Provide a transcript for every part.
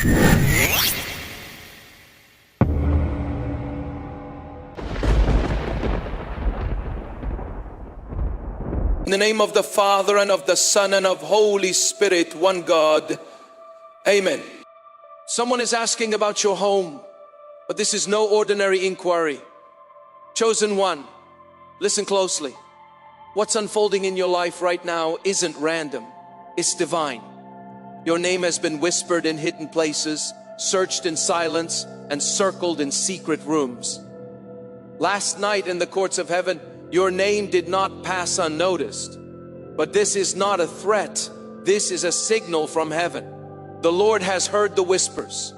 In the name of the Father, and of the Son, and of Holy Spirit, one God. Amen. Someone is asking about your home, but this is no ordinary inquiry. Chosen one, listen closely. What's unfolding in your life right now isn't random, it's divine. Your name has been whispered in hidden places, searched in silence, and circled in secret rooms. Last night in the courts of heaven, your name did not pass unnoticed. But this is not a threat. This is a signal from heaven. The Lord has heard the whispers.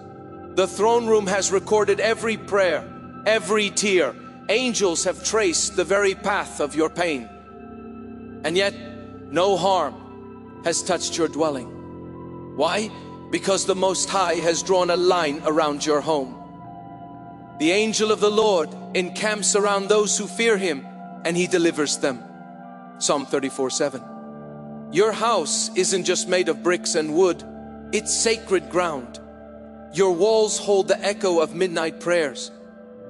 The throne room has recorded every prayer, every tear. Angels have traced the very path of your pain. And yet, no harm has touched your dwelling. Why? Because the Most High has drawn a line around your home. The angel of the Lord encamps around those who fear Him, and He delivers them. Psalm 34:7. Your house isn't just made of bricks and wood, it's sacred ground. Your walls hold the echo of midnight prayers.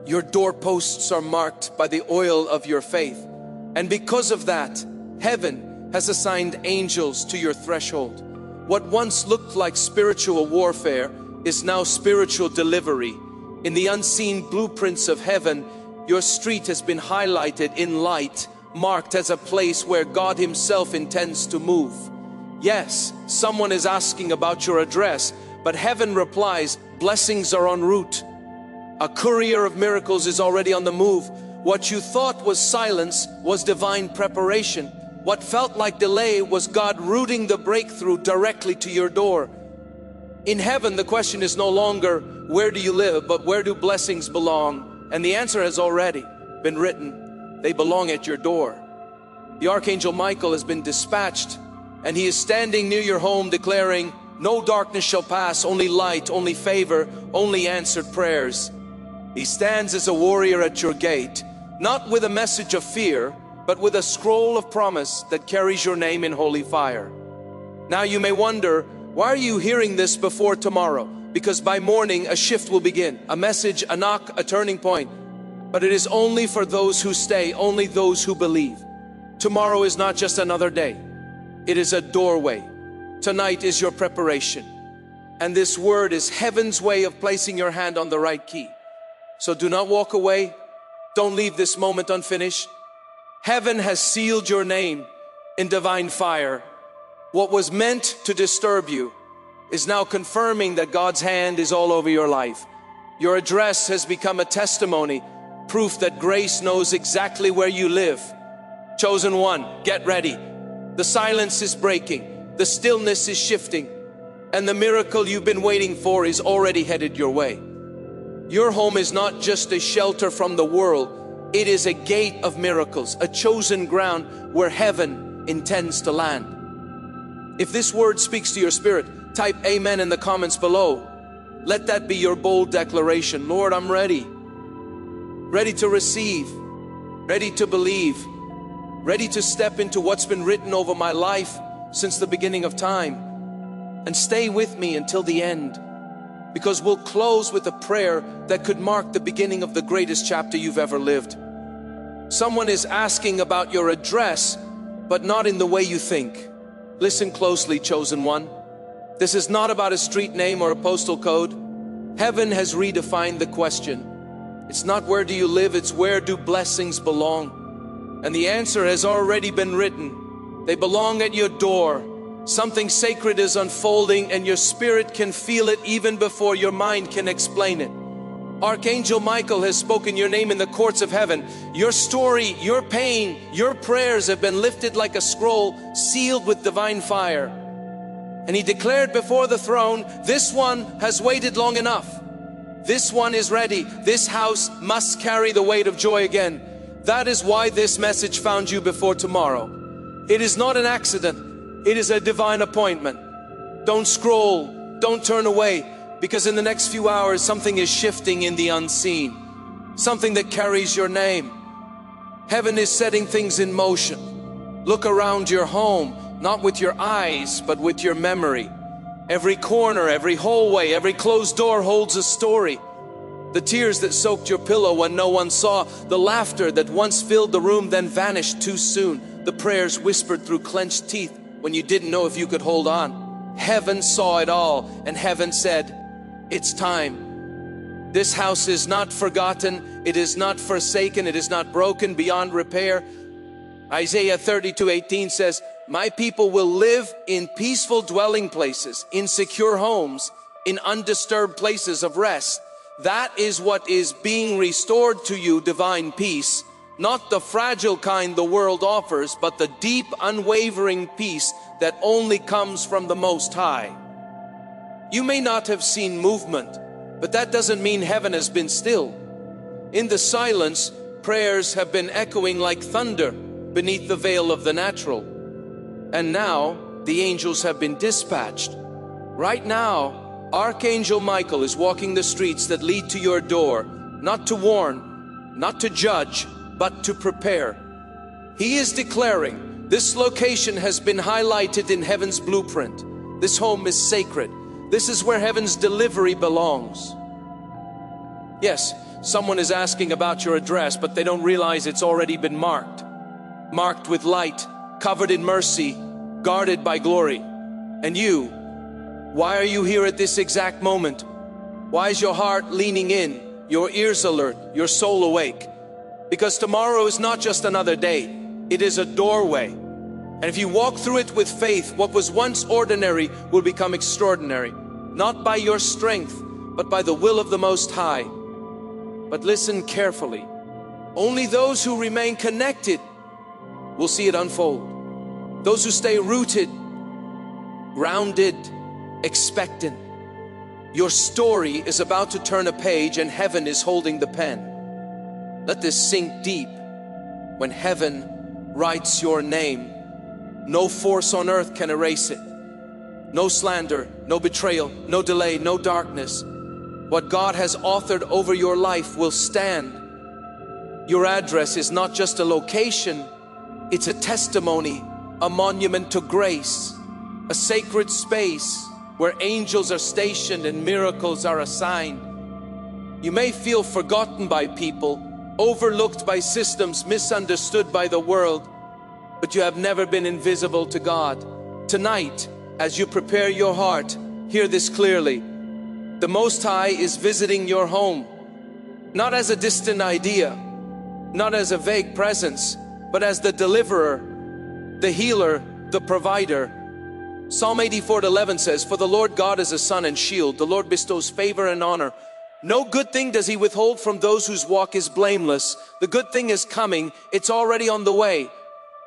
Your doorposts are marked by the oil of your faith. And because of that, heaven has assigned angels to your threshold. What once looked like spiritual warfare is now spiritual delivery. In the unseen blueprints of heaven, your street has been highlighted in light, marked as a place where God Himself intends to move. Yes, someone is asking about your address, but heaven replies, blessings are en route. A courier of miracles is already on the move. What you thought was silence was divine preparation. What felt like delay was God rooting the breakthrough directly to your door. In heaven, the question is no longer, where do you live, but where do blessings belong? And the answer has already been written. They belong at your door. The Archangel Michael has been dispatched, and he is standing near your home declaring, no darkness shall pass, only light, only favor, only answered prayers. He stands as a warrior at your gate, not with a message of fear, but with a scroll of promise that carries your name in holy fire. Now you may wonder, why are you hearing this before tomorrow? Because by morning a shift will begin, a message, a knock, a turning point. But it is only for those who stay, only those who believe. Tomorrow is not just another day, it is a doorway. Tonight is your preparation. And this word is heaven's way of placing your hand on the right key. So do not walk away. Don't leave this moment unfinished. Heaven has sealed your name in divine fire. What was meant to disturb you is now confirming that God's hand is all over your life. Your address has become a testimony, proof that grace knows exactly where you live. Chosen one, get ready. The silence is breaking, the stillness is shifting, and the miracle you've been waiting for is already headed your way. Your home is not just a shelter from the world, it is a gate of miracles, a chosen ground where heaven intends to land. If this word speaks to your spirit, type amen in the comments below. Let that be your bold declaration. Lord, I'm ready. Ready to receive, ready to believe, ready to step into what's been written over my life since the beginning of time. And stay with me until the end, because we'll close with a prayer that could mark the beginning of the greatest chapter you've ever lived. Someone is asking about your address, but not in the way you think. Listen closely, chosen one. This is not about a street name or a postal code. Heaven has redefined the question. It's not where do you live, it's where do blessings belong? And the answer has already been written. They belong at your door. Something sacred is unfolding, and your spirit can feel it even before your mind can explain it. Archangel Michael has spoken your name in the courts of heaven. Your story, your pain, your prayers have been lifted like a scroll, sealed with divine fire. And he declared before the throne, this one has waited long enough. This one is ready. This house must carry the weight of joy again. That is why this message found you before tomorrow. It is not an accident. It is a divine appointment. Don't scroll. Don't turn away. Because in the next few hours, something is shifting in the unseen. Something that carries your name. Heaven is setting things in motion. Look around your home, not with your eyes, but with your memory. Every corner, every hallway, every closed door holds a story. The tears that soaked your pillow when no one saw, the laughter that once filled the room then vanished too soon, the prayers whispered through clenched teeth when you didn't know if you could hold on. Heaven saw it all, and heaven said, "It's time." This house is not forgotten, it is not forsaken, it is not broken beyond repair. Isaiah 32:18 says, "My people will live in peaceful dwelling places, in secure homes, in undisturbed places of rest." That is what is being restored to you, divine peace. Not the fragile kind the world offers, but the deep, unwavering peace that only comes from the Most High. You may not have seen movement, but that doesn't mean heaven has been still. In the silence, prayers have been echoing like thunder beneath the veil of the natural. And now, the angels have been dispatched. Right now, Archangel Michael is walking the streets that lead to your door, not to warn, not to judge, but to prepare. He is declaring, this location has been highlighted in heaven's blueprint. This home is sacred. This is where heaven's delivery belongs. Yes, someone is asking about your address, but they don't realize it's already been marked. Marked with light, covered in mercy, guarded by glory. And you, why are you here at this exact moment? Why is your heart leaning in, your ears alert, your soul awake? Because tomorrow is not just another day, it is a doorway. And if you walk through it with faith, what was once ordinary will become extraordinary. Not by your strength, but by the will of the Most High. But listen carefully. Only those who remain connected will see it unfold. Those who stay rooted, grounded, expectant. Your story is about to turn a page and heaven is holding the pen. Let this sink deep. When heaven writes your name, no force on earth can erase it. No slander, no betrayal, no delay, no darkness. What God has authored over your life will stand. Your address is not just a location, it's a testimony, a monument to grace, a sacred space where angels are stationed and miracles are assigned. You may feel forgotten by people, overlooked by systems, misunderstood by the world, but you have never been invisible to God. Tonight, as you prepare your heart, hear this clearly. The Most High is visiting your home, not as a distant idea, not as a vague presence, but as the deliverer, the healer, the provider. Psalm 84:11 says, "For the Lord God is a sun and shield. The Lord bestows favor and honor. No good thing does He withhold from those whose walk is blameless." The good thing is coming. It's already on the way.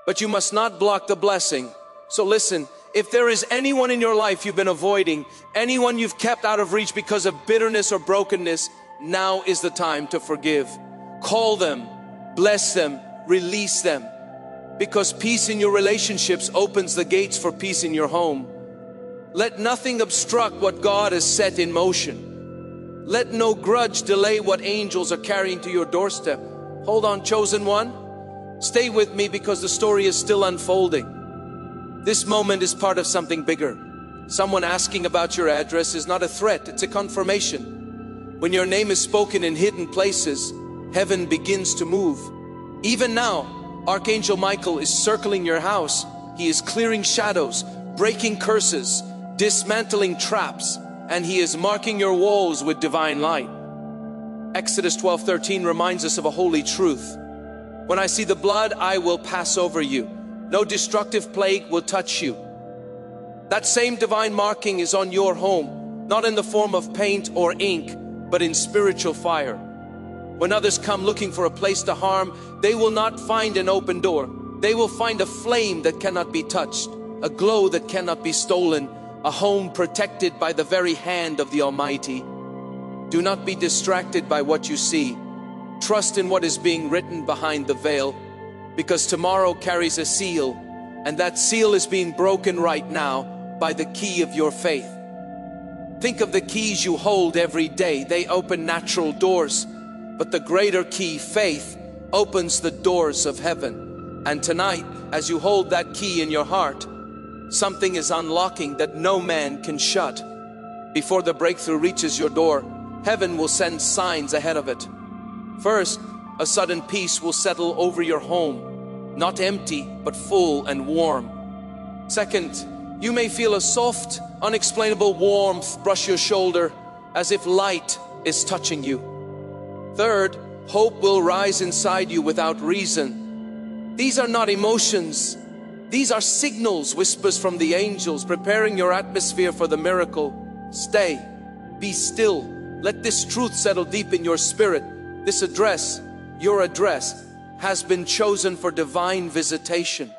But you must not block the blessing. So listen, if there is anyone in your life you've been avoiding, anyone you've kept out of reach because of bitterness or brokenness, now is the time to forgive. Call them, bless them, release them. Because peace in your relationships opens the gates for peace in your home. Let nothing obstruct what God has set in motion. Let no grudge delay what angels are carrying to your doorstep. Hold on, chosen one. Stay with me because the story is still unfolding. This moment is part of something bigger. Someone asking about your address is not a threat, it's a confirmation. When your name is spoken in hidden places, heaven begins to move. Even now, Archangel Michael is circling your house. He is clearing shadows, breaking curses, dismantling traps, and He is marking your walls with divine light. Exodus 12:13 reminds us of a holy truth. When I see the blood, I will pass over you. No destructive plague will touch you. That same divine marking is on your home, not in the form of paint or ink, but in spiritual fire. When others come looking for a place to harm, they will not find an open door. They will find a flame that cannot be touched, a glow that cannot be stolen, a home protected by the very hand of the Almighty. Do not be distracted by what you see. Trust in what is being written behind the veil, because tomorrow carries a seal, and that seal is being broken right now by the key of your faith. Think of the keys you hold every day. They open natural doors, but the greater key, faith, opens the doors of heaven. And tonight, as you hold that key in your heart, Something is unlocking that no man can shut. Before the breakthrough reaches your door, heaven will send signs ahead of it. First, a sudden peace will settle over your home, not empty, but full and warm. Second, you may feel a soft, unexplainable warmth brush your shoulder, as if light is touching you. Third, hope will rise inside you without reason. These are not emotions. These are signals, whispers from the angels, preparing your atmosphere for the miracle. Stay, be still. Let this truth settle deep in your spirit. This address, your address, has been chosen for divine visitation.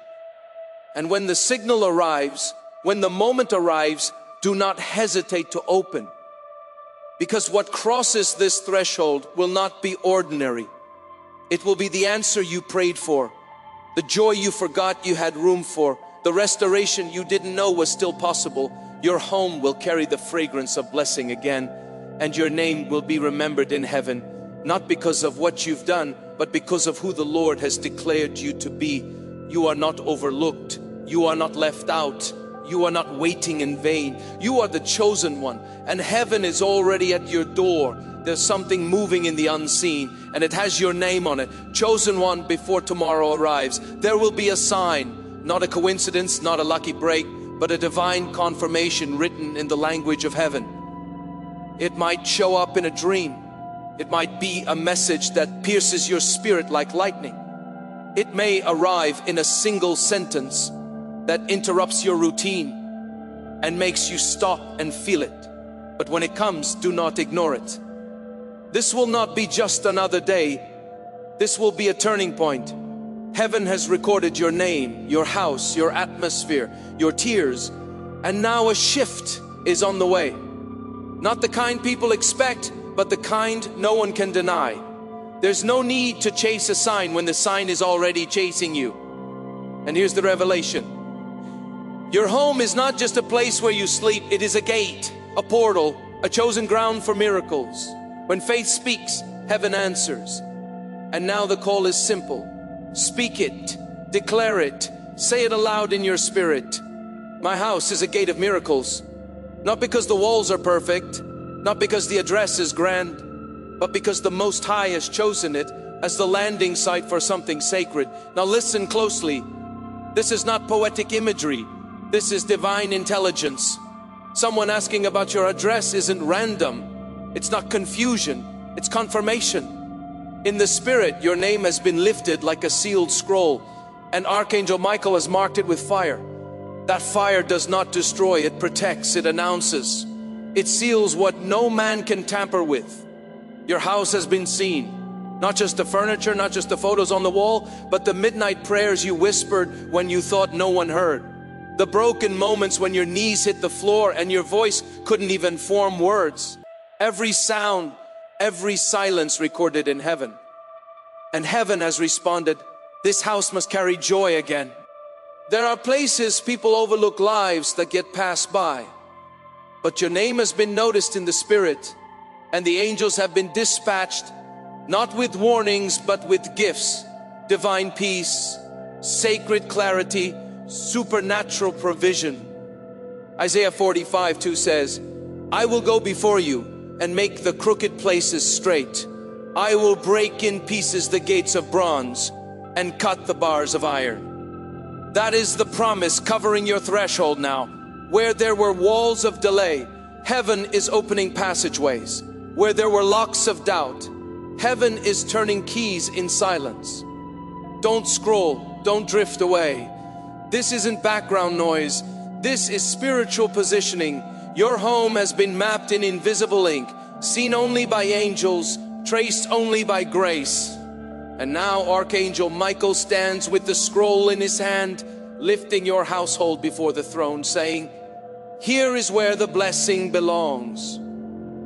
And when the signal arrives, when the moment arrives, do not hesitate to open. Because what crosses this threshold will not be ordinary. It will be the answer you prayed for, the joy you forgot you had room for, the restoration you didn't know was still possible. Your home will carry the fragrance of blessing again, and your name will be remembered in heaven, not because of what you've done, but because of who the Lord has declared you to be. You are not overlooked. You are not left out. You are not waiting in vain. You are the chosen one, and heaven is already at your door. There's something moving in the unseen, and it has your name on it. Chosen one before tomorrow arrives. There will be a sign, not a coincidence, not a lucky break, but a divine confirmation written in the language of heaven. It might show up in a dream. It might be a message that pierces your spirit like lightning. It may arrive in a single sentence that interrupts your routine and makes you stop and feel it. But when it comes, do not ignore it. This will not be just another day. This will be a turning point. Heaven has recorded your name, your house, your atmosphere, your tears, and now a shift is on the way. Not the kind people expect, but the kind no one can deny. There's no need to chase a sign when the sign is already chasing you. And here's the revelation. Your home is not just a place where you sleep, it is a gate, a portal, a chosen ground for miracles. When faith speaks, heaven answers. And now the call is simple. Speak it, declare it, say it aloud in your spirit. My house is a gate of miracles. Not because the walls are perfect, not because the address is grand, but because the Most High has chosen it as the landing site for something sacred. Now listen closely. This is not poetic imagery. This is divine intelligence. Someone asking about your address isn't random. It's not confusion. It's confirmation. In the spirit, your name has been lifted like a sealed scroll, and Archangel Michael has marked it with fire. That fire does not destroy, it protects, it announces. It seals what no man can tamper with. Your house has been seen. Not just the furniture, not just the photos on the wall, but the midnight prayers you whispered when you thought no one heard. The broken moments when your knees hit the floor and your voice couldn't even form words. Every sound, every silence recorded in heaven. And heaven has responded, this house must carry joy again. There are places people overlook lives that get passed by. But your name has been noticed in the spirit, and the angels have been dispatched, not with warnings, but with gifts, divine peace, sacred clarity, supernatural provision. Isaiah 45:2 says, I will go before you and make the crooked places straight. I will break in pieces the gates of bronze and cut the bars of iron. That is the promise covering your threshold now. Where there were walls of delay, heaven is opening passageways. Where there were locks of doubt, heaven is turning keys in silence. Don't scroll, don't drift away. This isn't background noise. This is spiritual positioning. Your home has been mapped in invisible ink, seen only by angels, traced only by grace. And now Archangel Michael stands with the scroll in his hand, lifting your household before the throne, saying, here is where the blessing belongs.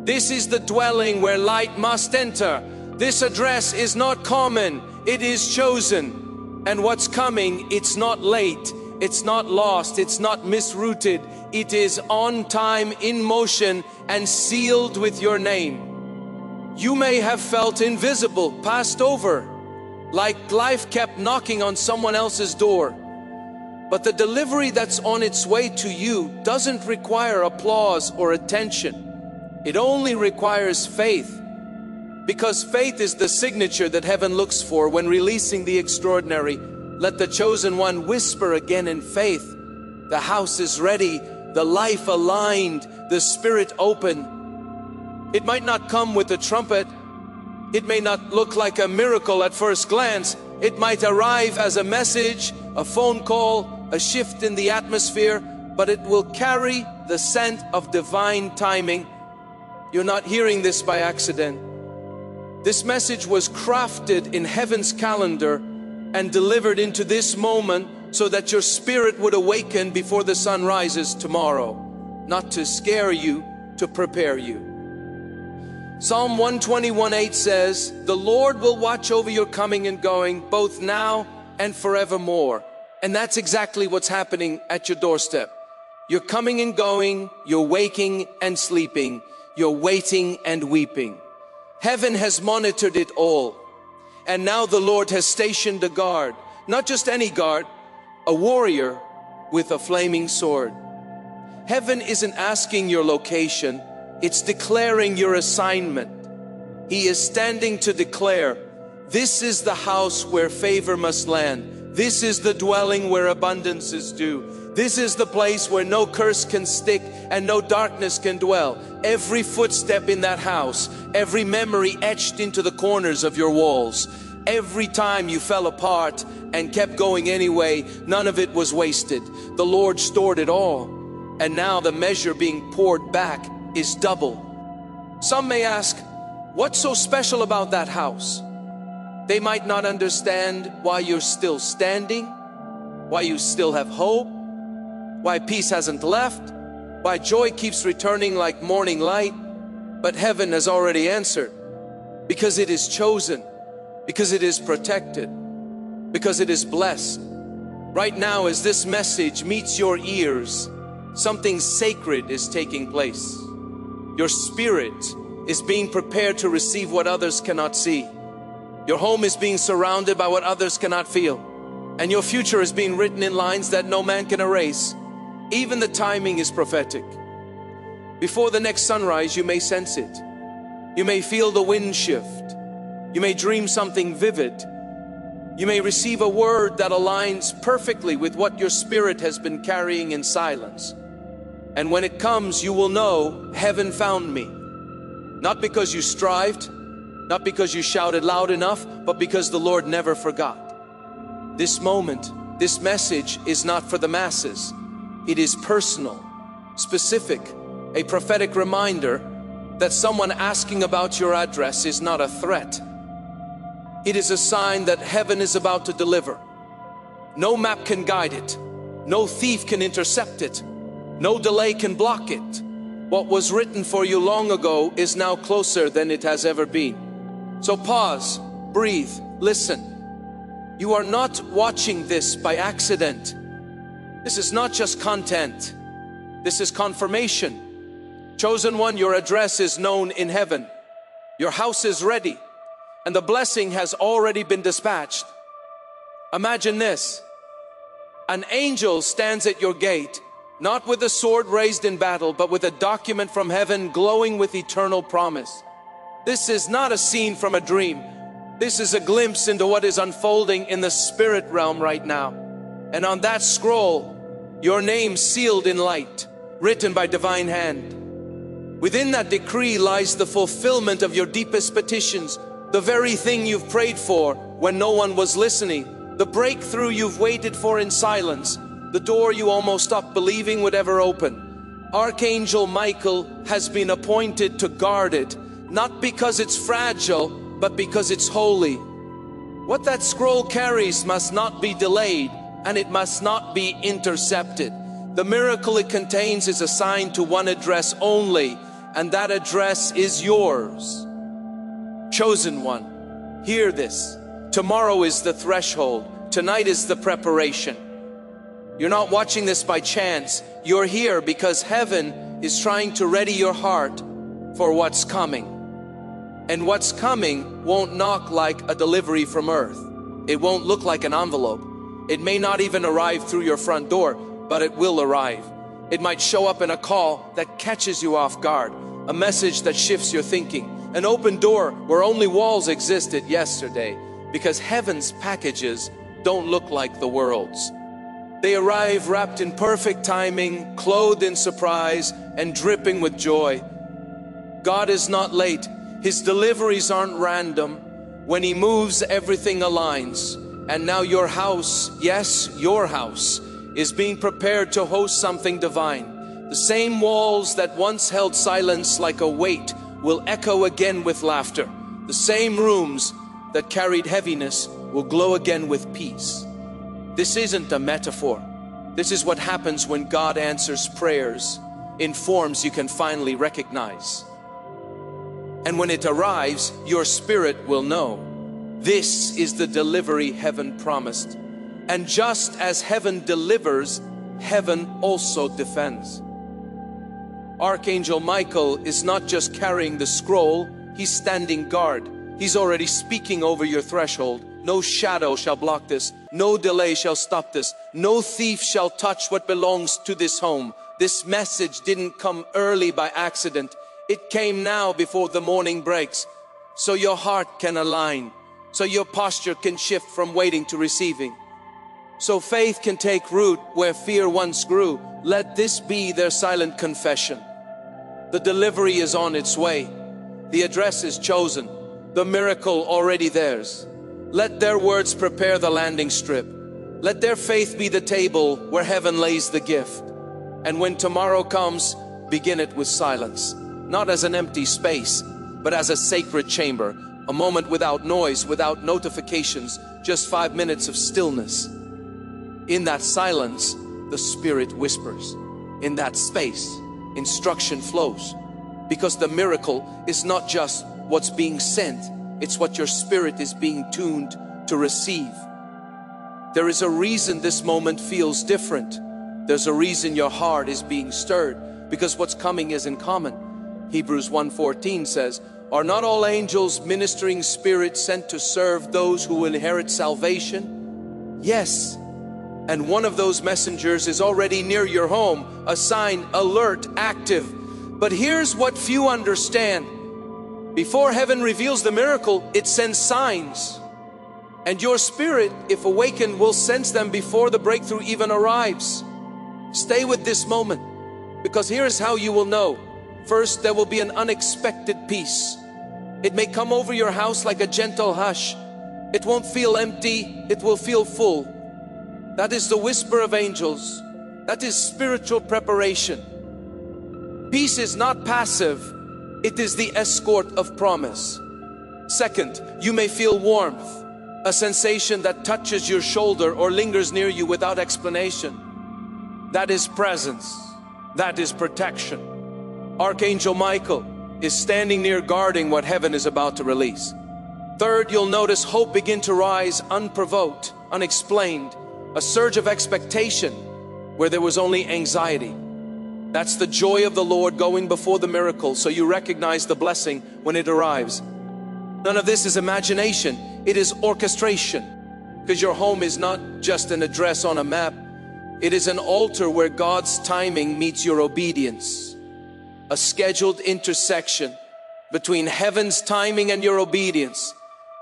This is the dwelling where light must enter. This address is not common, it is chosen. And what's coming, it's not late, it's not lost, it's not misrouted. It is on time, in motion, and sealed with your name. You may have felt invisible, passed over, like life kept knocking on someone else's door. But the delivery that's on its way to you doesn't require applause or attention. It only requires faith. Because faith is the signature that heaven looks for when releasing the extraordinary. Let the chosen one whisper again in faith. The house is ready, the life aligned, the spirit open. It might not come with a trumpet. It may not look like a miracle at first glance. It might arrive as a message, a phone call, a shift in the atmosphere, but it will carry the scent of divine timing. You're not hearing this by accident. This message was crafted in heaven's calendar and delivered into this moment so that your spirit would awaken before the sun rises tomorrow. Not to scare you, to prepare you. Psalm 121:8 says, "The Lord will watch over your coming and going, both now and forevermore." And that's exactly what's happening at your doorstep. You're coming and going, you're waking and sleeping, you're waiting and weeping. Heaven has monitored it all. And now the Lord has stationed a guard, not just any guard, a warrior with a flaming sword. Heaven isn't asking your location, it's declaring your assignment. He is standing to declare, this is the house where favor must land. This is the dwelling where abundance is due. This is the place where no curse can stick and no darkness can dwell. Every footstep in that house, every memory etched into the corners of your walls, every time you fell apart and kept going anyway, none of it was wasted. The Lord stored it all. And now the measure being poured back is double. Some may ask, what's so special about that house? They might not understand why you're still standing, why you still have hope, why peace hasn't left, why joy keeps returning like morning light. But heaven has already answered, because it is chosen, because it is protected, because it is blessed. Right now, as this message meets your ears, something sacred is taking place. Your spirit is being prepared to receive what others cannot see. Your home is being surrounded by what others cannot feel. And your future is being written in lines that no man can erase. Even the timing is prophetic. Before the next sunrise, you may sense it. You may feel the wind shift. You may dream something vivid. You may receive a word that aligns perfectly with what your spirit has been carrying in silence. And when it comes, you will know, heaven found me. Not because you strived, not because you shouted loud enough, but because the Lord never forgot. This moment, this message is not for the masses. It is personal, specific, a prophetic reminder that someone asking about your address is not a threat. It is a sign that heaven is about to deliver. No map can guide it. No thief can intercept it. No delay can block it. What was written for you long ago is now closer than it has ever been. So pause, breathe, listen. You are not watching this by accident. This is not just content. This is confirmation. Chosen one, your address is known in heaven. Your house is ready, and the blessing has already been dispatched. Imagine this. An angel stands at your gate, not with a sword raised in battle, but with a document from heaven glowing with eternal promise. This is not a scene from a dream. This is a glimpse into what is unfolding in the spirit realm right now. And on that scroll, your name sealed in light, written by divine hand. Within that decree lies the fulfillment of your deepest petitions, the very thing you've prayed for when no one was listening, the breakthrough you've waited for in silence, the door you almost stopped believing would ever open. Archangel Michael has been appointed to guard it, not because it's fragile, but because it's holy. What that scroll carries must not be delayed, and it must not be intercepted. The miracle it contains is assigned to one address only, and that address is yours. Chosen one, hear this. Tomorrow is the threshold. Tonight is the preparation. You're not watching this by chance. You're here because heaven is trying to ready your heart for what's coming. And what's coming won't knock like a delivery from earth. It won't look like an envelope. It may not even arrive through your front door, but it will arrive. It might show up in a call that catches you off guard, a message that shifts your thinking, an open door where only walls existed yesterday, because heaven's packages don't look like the world's. They arrive wrapped in perfect timing, clothed in surprise, and dripping with joy. God is not late. His deliveries aren't random. When He moves, everything aligns. And now your house, yes, your house, is being prepared to host something divine. The same walls that once held silence like a weight will echo again with laughter. The same rooms that carried heaviness will glow again with peace. This isn't a metaphor. This is what happens when God answers prayers in forms you can finally recognize. And when it arrives, your spirit will know. This is the delivery heaven promised. And just as heaven delivers, heaven also defends. Archangel Michael is not just carrying the scroll, he's standing guard. He's already speaking over your threshold. No shadow shall block this. No delay shall stop this. No thief shall touch what belongs to this home. This message didn't come early by accident. It came now before the morning breaks. So your heart can align. So your posture can shift from waiting to receiving. So faith can take root where fear once grew. Let this be their silent confession. The delivery is on its way. The address is chosen. The miracle already theirs. Let their words prepare the landing strip. Let their faith be the table where heaven lays the gift. And when tomorrow comes, begin it with silence. Not as an empty space, but as a sacred chamber. A moment without noise, without notifications, just 5 minutes of stillness. In that silence, the Spirit whispers. In that space, instruction flows. Because the miracle is not just what's being sent, it's what your spirit is being tuned to receive. There is a reason this moment feels different. There's a reason your heart is being stirred, because what's coming isn't common. Hebrews 1:14 says, "Are not all angels ministering spirits sent to serve those who will inherit salvation?" Yes. And one of those messengers is already near your home, assigned, alert, active. But here's what few understand. Before heaven reveals the miracle, it sends signs. And your spirit, if awakened, will sense them before the breakthrough even arrives. Stay with this moment, because here's how you will know. First, there will be an unexpected peace. It may come over your house like a gentle hush. It won't feel empty, it will feel full. That is the whisper of angels. That is spiritual preparation. Peace is not passive, it is the escort of promise. Second, you may feel warmth, a sensation that touches your shoulder or lingers near you without explanation. That is presence, that is protection. Archangel Michael is standing near guarding what heaven is about to release. Third, you'll notice hope begin to rise unprovoked, unexplained, a surge of expectation where there was only anxiety. That's the joy of the Lord going before the miracle, so you recognize the blessing when it arrives. None of this is imagination, it is orchestration, because your home is not just an address on a map. It is an altar where God's timing meets your obedience. A scheduled intersection between heaven's timing and your obedience.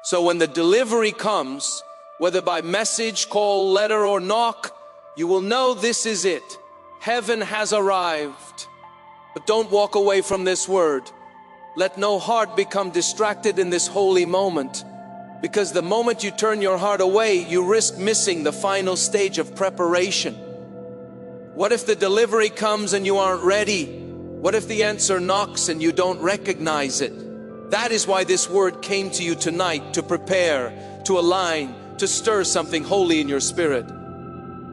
So when the delivery comes, whether by message, call, letter, or knock, you will know this is it. Heaven has arrived. But don't walk away from this word. Let no heart become distracted in this holy moment, because the moment you turn your heart away, you risk missing the final stage of preparation. What if the delivery comes and you aren't ready? What if the answer knocks and you don't recognize it? That is why this word came to you tonight, to prepare, to align, to stir something holy in your spirit.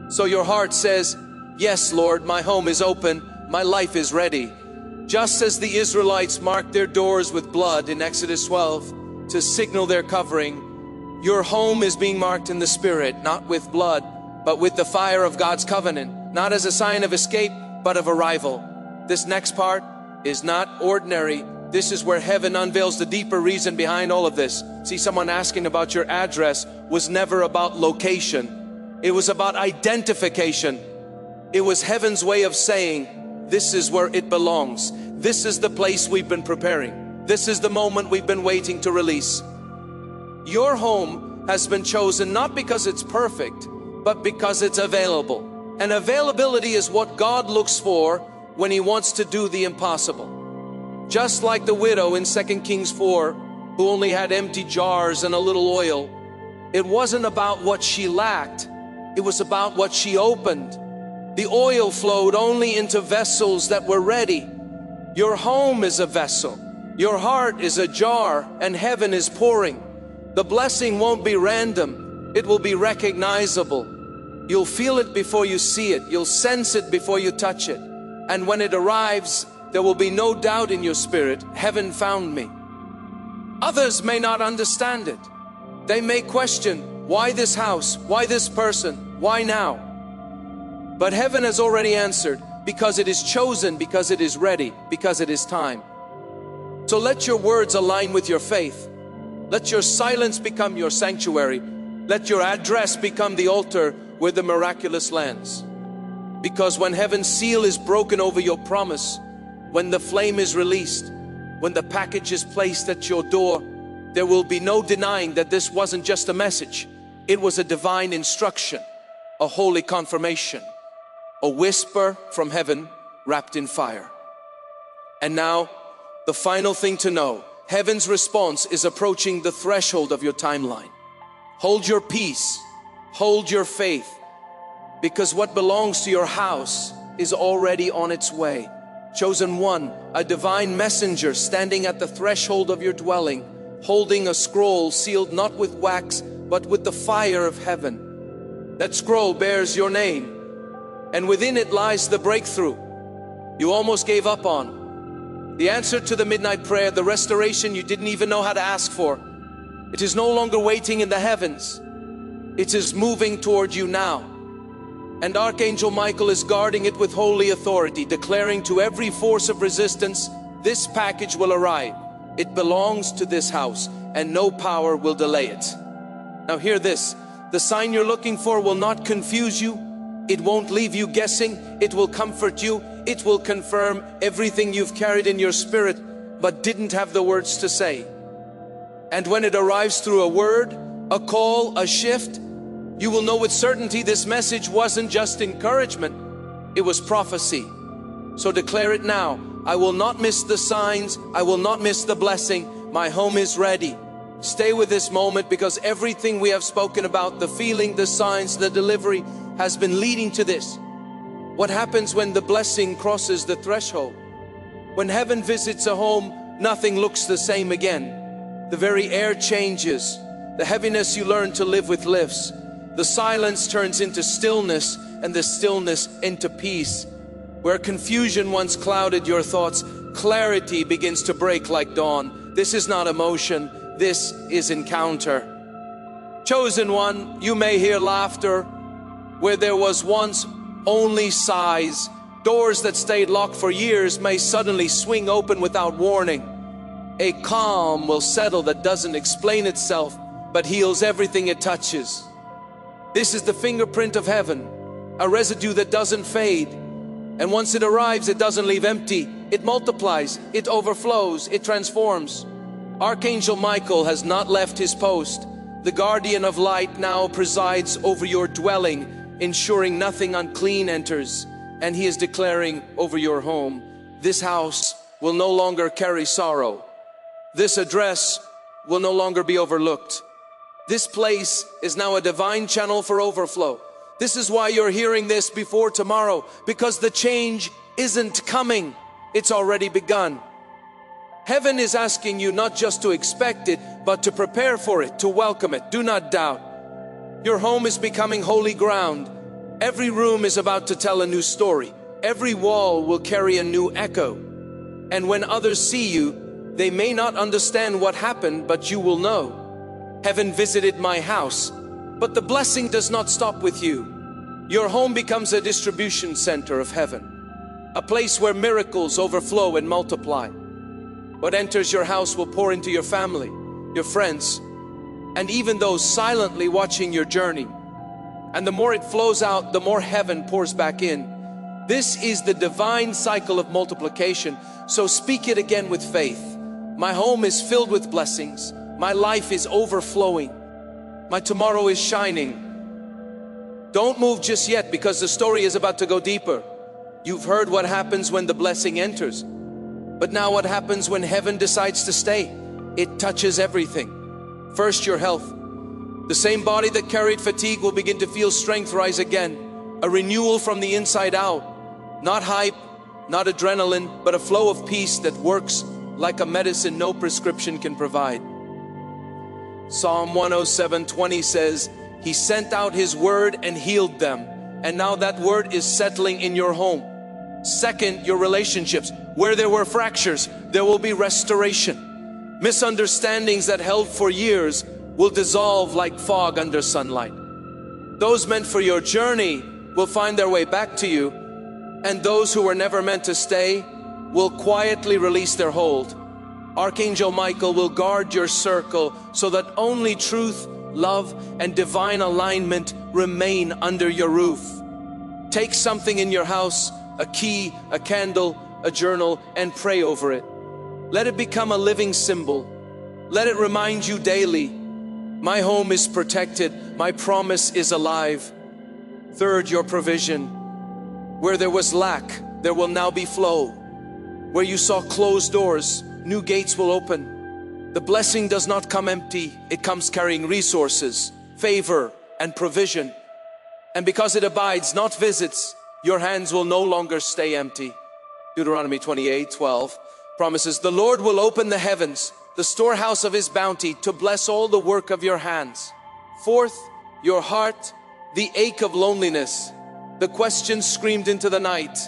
So your heart says, "Yes, Lord, my home is open, my life is ready." Just as the Israelites marked their doors with blood in Exodus 12 to signal their covering, your home is being marked in the Spirit, not with blood, but with the fire of God's covenant, not as a sign of escape, but of arrival. This next part is not ordinary. This is where heaven unveils the deeper reason behind all of this. See, someone asking about your address was never about location. It was about identification. It was heaven's way of saying, this is where it belongs. This is the place we've been preparing. This is the moment we've been waiting to release. Your home has been chosen not because it's perfect, but because it's available. And availability is what God looks for when He wants to do the impossible. Just like the widow in 2 Kings 4, who only had empty jars and a little oil, it wasn't about what she lacked, it was about what she opened. The oil flowed only into vessels that were ready. Your home is a vessel. Your heart is a jar, and heaven is pouring. The blessing won't be random. It will be recognizable. You'll feel it before you see it. You'll sense it before you touch it. And when it arrives, there will be no doubt in your spirit, heaven found me. Others may not understand it. They may question, why this house? Why this person? Why now? But heaven has already answered, because it is chosen, because it is ready, because it is time. So let your words align with your faith. Let your silence become your sanctuary. Let your address become the altar where the miraculous lands. Because when heaven's seal is broken over your promise, when the flame is released, when the package is placed at your door, there will be no denying that this wasn't just a message. It was a divine instruction, a holy confirmation, a whisper from heaven wrapped in fire. And now, the final thing to know, heaven's response is approaching the threshold of your timeline. Hold your peace, hold your faith, because what belongs to your house is already on its way. Chosen one, a divine messenger standing at the threshold of your dwelling, holding a scroll sealed not with wax, but with the fire of heaven. That scroll bears your name, and within it lies the breakthrough you almost gave up on. The answer to the midnight prayer, the restoration you didn't even know how to ask for. It is no longer waiting in the heavens. It is moving toward you now. And Archangel Michael is guarding it with holy authority, declaring to every force of resistance, this package will arrive. It belongs to this house, and no power will delay it. Now hear this, the sign you're looking for will not confuse you. It won't leave you guessing. It will comfort you. It will confirm everything you've carried in your spirit, but didn't have the words to say. And when it arrives through a word, a call, a shift, you will know with certainty this message wasn't just encouragement, it was prophecy. So declare it now. I will not miss the signs. I will not miss the blessing. My home is ready. Stay with this moment, because everything we have spoken about, the feeling, the signs, the delivery, has been leading to this. What happens when the blessing crosses the threshold? When heaven visits a home, nothing looks the same again. The very air changes. The heaviness you learn to live with lifts. The silence turns into stillness, and the stillness into peace. Where confusion once clouded your thoughts, clarity begins to break like dawn. This is not emotion, this is encounter. Chosen one, you may hear laughter where there was once only sighs. Doors that stayed locked for years may suddenly swing open without warning. A calm will settle that doesn't explain itself, but heals everything it touches. This is the fingerprint of heaven, a residue that doesn't fade. And once it arrives, it doesn't leave empty. It multiplies, it overflows, it transforms. Archangel Michael has not left his post. The guardian of light now presides over your dwelling, ensuring nothing unclean enters. And he is declaring over your home, this house will no longer carry sorrow. This address will no longer be overlooked. This place is now a divine channel for overflow. This is why you're hearing this before tomorrow, because the change isn't coming, it's already begun. Heaven is asking you not just to expect it, but to prepare for it, to welcome it. Do not doubt. Your home is becoming holy ground. Every room is about to tell a new story. Every wall will carry a new echo. And when others see you, they may not understand what happened, but you will know. Heaven visited my house, but the blessing does not stop with you. Your home becomes a distribution center of heaven, a place where miracles overflow and multiply. What enters your house will pour into your family, your friends, and even those silently watching your journey. And the more it flows out, the more heaven pours back in. This is the divine cycle of multiplication. So speak it again with faith. My home is filled with blessings. My life is overflowing. My tomorrow is shining. Don't move just yet, because the story is about to go deeper. You've heard what happens when the blessing enters. But now what happens when heaven decides to stay? It touches everything. First, your health. The same body that carried fatigue will begin to feel strength rise again. A renewal from the inside out. Not hype, not adrenaline, but a flow of peace that works like a medicine no prescription can provide. Psalm 107:20 says, He sent out His word and healed them. And now that word is settling in your home. Second, your relationships. Where there were fractures, there will be restoration. Misunderstandings that held for years will dissolve like fog under sunlight. Those meant for your journey will find their way back to you. And those who were never meant to stay will quietly release their hold. Archangel Michael will guard your circle so that only truth, love, and divine alignment remain under your roof. Take something in your house, a key, a candle, a journal, and pray over it. Let it become a living symbol. Let it remind you daily, my home is protected, my promise is alive. Third, your provision. Where there was lack, there will now be flow. Where you saw closed doors, new gates will open. The blessing does not come empty, it comes carrying resources, favor, and provision. And because it abides, not visits, your hands will no longer stay empty. Deuteronomy 28:12 promises, the Lord will open the heavens, the storehouse of His bounty, to bless all the work of your hands. Fourth, your heart, the ache of loneliness, the questions screamed into the night.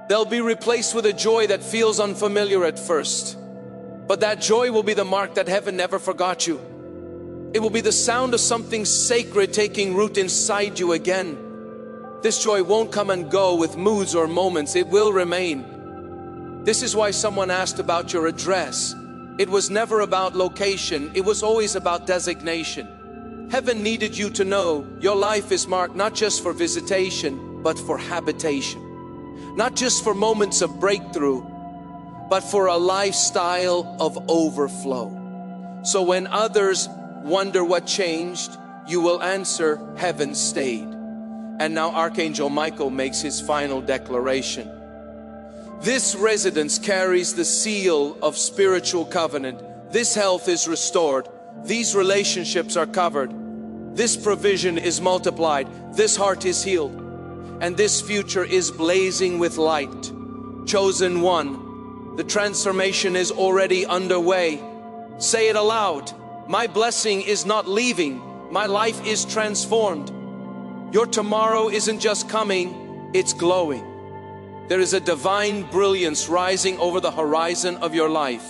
They'll be replaced with a joy that feels unfamiliar at first. But that joy will be the mark that heaven never forgot you. It will be the sound of something sacred taking root inside you again. This joy won't come and go with moods or moments. It will remain. This is why someone asked about your address. It was never about location. It was always about designation. Heaven needed you to know your life is marked not just for visitation, but for habitation. Not just for moments of breakthrough, but for a lifestyle of overflow. So when others wonder what changed, you will answer, heaven stayed. And now Archangel Michael makes his final declaration. This residence carries the seal of spiritual covenant. This health is restored. These relationships are covered. This provision is multiplied. This heart is healed. And this future is blazing with light. Chosen one, the transformation is already underway. Say it aloud. My blessing is not leaving. My life is transformed. Your tomorrow isn't just coming, it's glowing. There is a divine brilliance rising over the horizon of your life.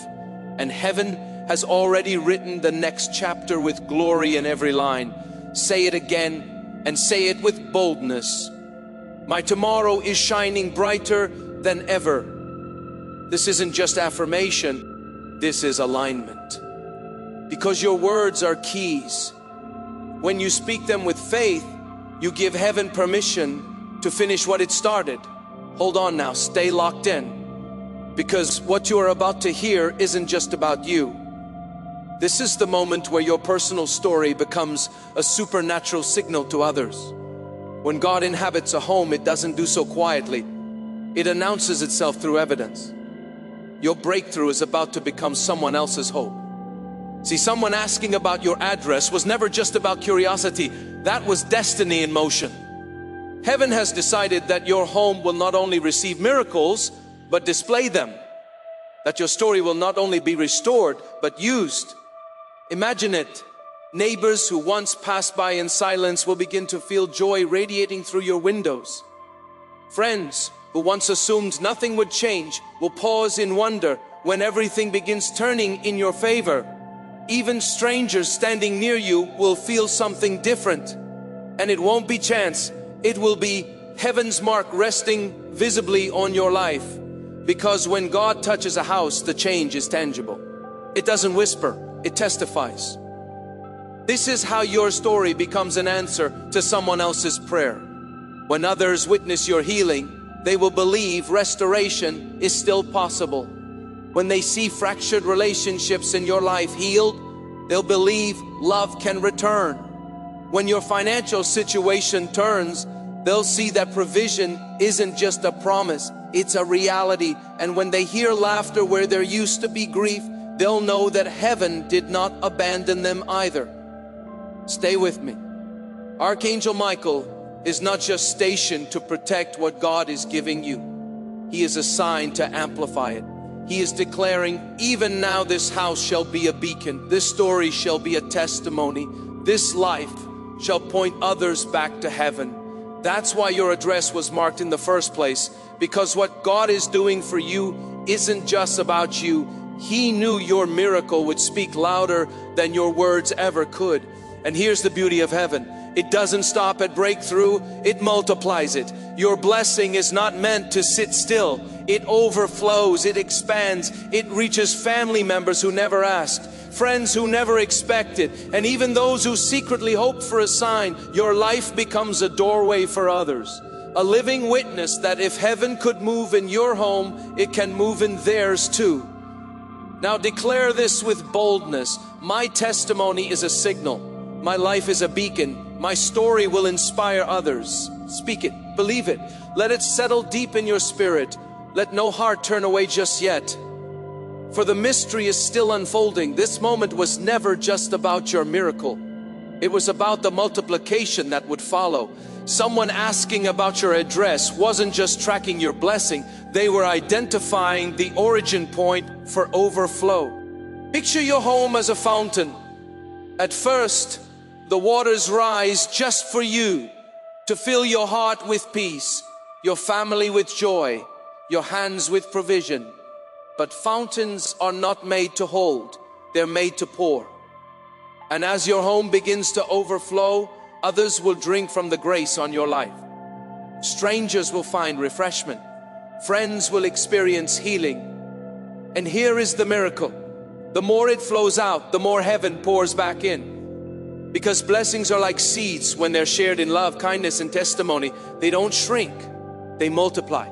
And heaven has already written the next chapter with glory in every line. Say it again and say it with boldness. My tomorrow is shining brighter than ever. This isn't just affirmation, this is alignment. Because your words are keys. When you speak them with faith, you give heaven permission to finish what it started. Hold on now, stay locked in. Because what you are about to hear isn't just about you. This is the moment where your personal story becomes a supernatural signal to others. When God inhabits a home, it doesn't do so quietly. It announces itself through evidence. Your breakthrough is about to become someone else's hope. See, someone asking about your address was never just about curiosity. That was destiny in motion. Heaven has decided that your home will not only receive miracles, but display them. That your story will not only be restored, but used. Imagine it. Neighbors who once passed by in silence will begin to feel joy radiating through your windows. Friends who once assumed nothing would change will pause in wonder when everything begins turning in your favor. Even strangers standing near you will feel something different. And it won't be chance. It will be heaven's mark resting visibly on your life. Because when God touches a house, the change is tangible. It doesn't whisper, it testifies. This is how your story becomes an answer to someone else's prayer. When others witness your healing, they will believe restoration is still possible. When they see fractured relationships in your life healed, they'll believe love can return. When your financial situation turns, they'll see that provision isn't just a promise, it's a reality. And when they hear laughter where there used to be grief, they'll know that heaven did not abandon them either. Stay with me. Archangel Michael is not just stationed to protect what God is giving you. He is assigned to amplify it. He is declaring, even now this house shall be a beacon. This story shall be a testimony. This life shall point others back to heaven. That's why your address was marked in the first place, because what God is doing for you isn't just about you. He knew your miracle would speak louder than your words ever could. And here's the beauty of heaven. It doesn't stop at breakthrough, it multiplies it. Your blessing is not meant to sit still. It overflows, it expands, it reaches family members who never asked, friends who never expected, and even those who secretly hoped for a sign. Your life becomes a doorway for others. A living witness that if heaven could move in your home, it can move in theirs too. Now declare this with boldness. My testimony is a signal. My life is a beacon. My story will inspire others. Speak it, believe it. Let it settle deep in your spirit. Let no heart turn away just yet. For the mystery is still unfolding. This moment was never just about your miracle. It was about the multiplication that would follow. Someone asking about your address wasn't just tracking your blessing. They were identifying the origin point for overflow. Picture your home as a fountain. At first, the waters rise just for you, to fill your heart with peace, your family with joy, your hands with provision. But fountains are not made to hold, they're made to pour. And as your home begins to overflow, others will drink from the grace on your life. Strangers will find refreshment. Friends will experience healing. And here is the miracle. The more it flows out, the more heaven pours back in. Because blessings are like seeds when they're shared in love, kindness, and testimony. They don't shrink, they multiply.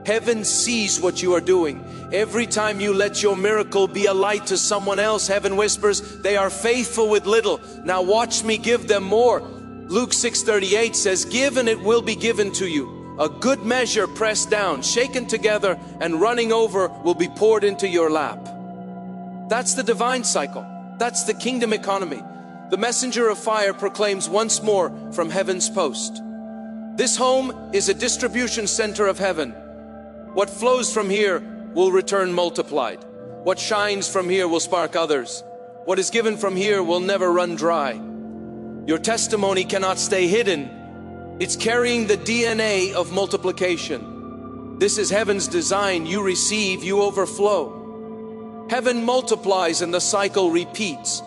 Heaven sees what you are doing. Every time you let your miracle be a light to someone else, heaven whispers, they are faithful with little. Now watch me give them more. Luke 6:38 says, give and it will be given to you. A good measure pressed down, shaken together, and running over will be poured into your lap. That's the divine cycle. That's the kingdom economy. The messenger of fire proclaims once more from heaven's post. This home is a distribution center of heaven. What flows from here will return multiplied. What shines from here will spark others. What is given from here will never run dry. Your testimony cannot stay hidden. It's carrying the DNA of multiplication. This is heaven's design. You receive, you overflow. Heaven multiplies and the cycle repeats.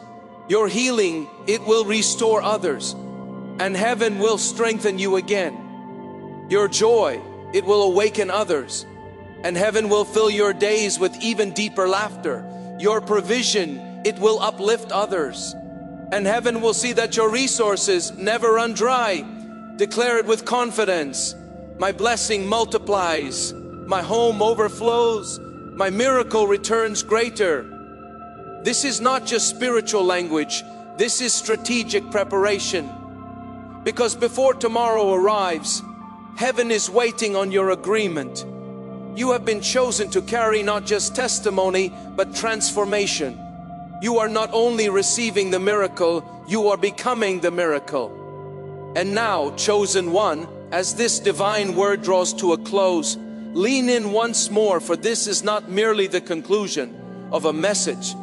Your healing, it will restore others, and heaven will strengthen you again. Your joy, it will awaken others, and heaven will fill your days with even deeper laughter. Your provision, it will uplift others, and heaven will see that your resources never run dry. Declare it with confidence. My blessing multiplies, my home overflows, my miracle returns greater. This is not just spiritual language, this is strategic preparation. Because before tomorrow arrives, heaven is waiting on your agreement. You have been chosen to carry not just testimony, but transformation. You are not only receiving the miracle, you are becoming the miracle. And now, chosen one, as this divine word draws to a close, lean in once more, for this is not merely the conclusion of a message,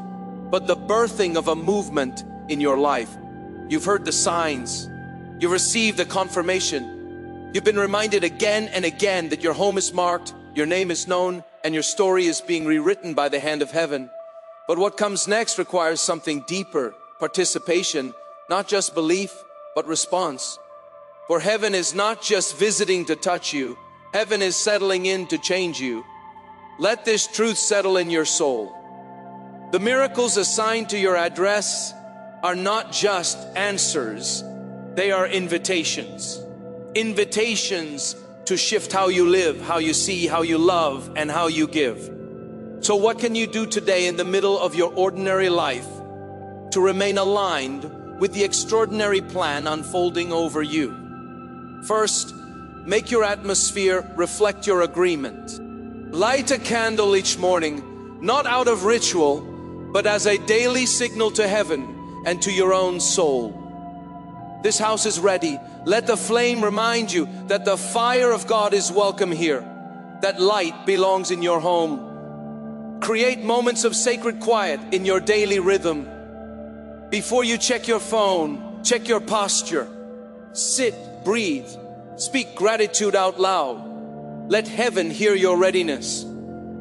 but the birthing of a movement in your life. You've heard the signs. You've received the confirmation. You've been reminded again and again that your home is marked, your name is known, and your story is being rewritten by the hand of heaven. But what comes next requires something deeper, participation, not just belief, but response. For heaven is not just visiting to touch you, heaven is settling in to change you. Let this truth settle in your soul. The miracles assigned to your address, are not just answers, they are invitations. Invitations to shift how you live, how you see, how you love, and how you give. So what can you do today in the middle of your ordinary life to remain aligned with the extraordinary plan unfolding over you? First, make your atmosphere reflect your agreement. Light a candle each morning, not out of ritual, but as a daily signal to heaven and to your own soul. This house is ready. Let the flame remind you that the fire of God is welcome here, that light belongs in your home. Create moments of sacred quiet in your daily rhythm. Before you check your phone, check your posture. Sit, breathe, speak gratitude out loud. Let heaven hear your readiness.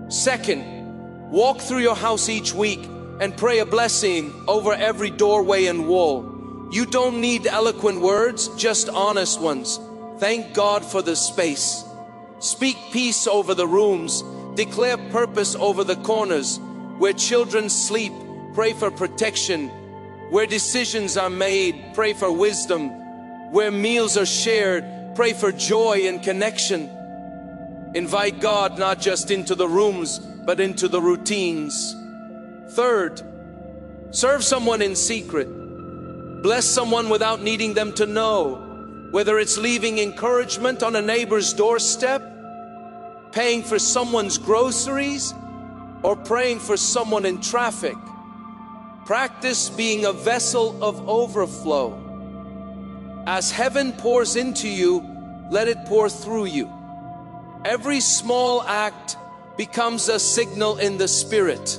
Second, walk through your house each week and pray a blessing over every doorway and wall. You don't need eloquent words, just honest ones. Thank God for the space. Speak peace over the rooms. Declare purpose over the corners. Where children sleep, pray for protection. Where decisions are made, pray for wisdom. Where meals are shared, pray for joy and connection. Invite God not just into the rooms, but into the routines. Third, serve someone in secret. Bless someone without needing them to know. Whether it's leaving encouragement on a neighbor's doorstep, paying for someone's groceries, or praying for someone in traffic. Practice being a vessel of overflow. As heaven pours into you, let it pour through you. Every small act becomes a signal in the spirit.